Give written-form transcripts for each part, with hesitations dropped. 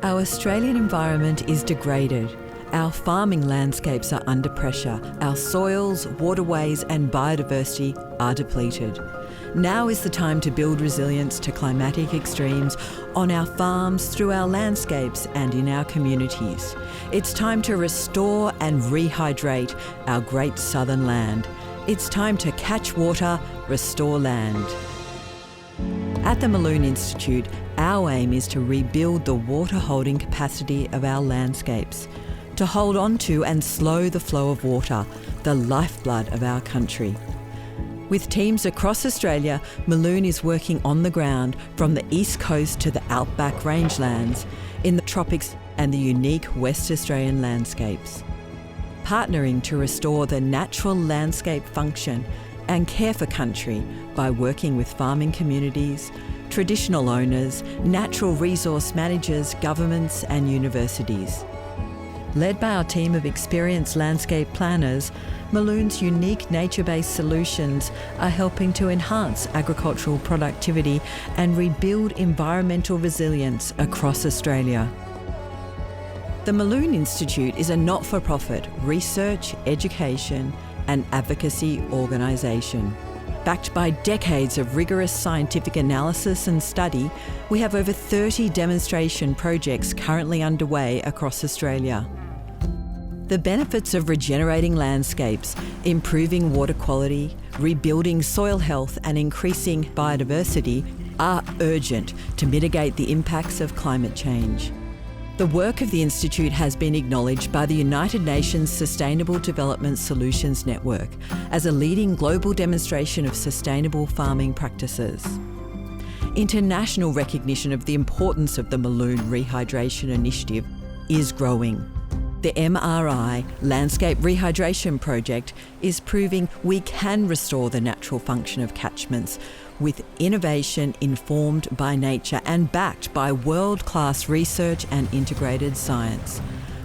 Our Australian environment is degraded. Our farming landscapes are under pressure. Our soils, waterways and biodiversity are depleted. Now is the time to build resilience to climatic extremes on our farms, through our landscapes and in our communities. It's time to restore and rehydrate our great southern land. It's time to catch water, restore land. At the Mulloon Institute, our aim is to rebuild the water-holding capacity of our landscapes, to hold on to and slow the flow of water, the lifeblood of our country. With teams across Australia, Mulloon is working on the ground from the east coast to the outback rangelands, in the tropics and the unique West Australian landscapes. Partnering to restore the natural landscape function and care for country by working with farming communities, traditional owners, natural resource managers, governments and universities. Led by our team of experienced landscape planners, Mulloon's unique nature-based solutions are helping to enhance agricultural productivity and rebuild environmental resilience across Australia. The Mulloon Institute is a not-for-profit research, education and advocacy organisation. Backed by decades of rigorous scientific analysis and study, we have over 30 demonstration projects currently underway across Australia. The benefits of regenerating landscapes, improving water quality, rebuilding soil health and increasing biodiversity are urgent to mitigate the impacts of climate change. The work of the Institute has been acknowledged by the United Nations Sustainable Development Solutions Network as a leading global demonstration of sustainable farming practices. International recognition of the importance of the Mulloon Rehydration Initiative is growing. The MRI Landscape Rehydration Project is proving we can restore the natural function of catchments with innovation informed by nature and backed by world-class research and integrated science.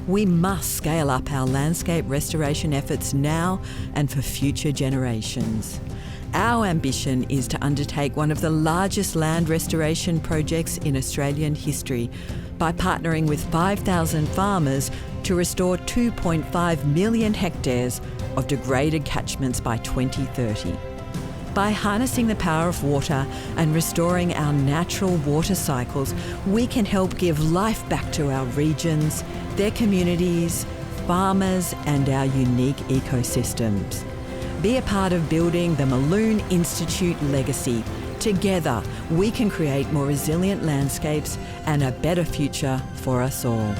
We must scale up our landscape restoration efforts now and for future generations. Our ambition is to undertake one of the largest land restoration projects in Australian history by partnering with 5,000 farmers to restore 2.5 million hectares of degraded catchments by 2030. By harnessing the power of water and restoring our natural water cycles, we can help give life back to our regions, their communities, farmers and our unique ecosystems. Be a part of building the Mulloon Institute legacy. Together, we can create more resilient landscapes and a better future for us all.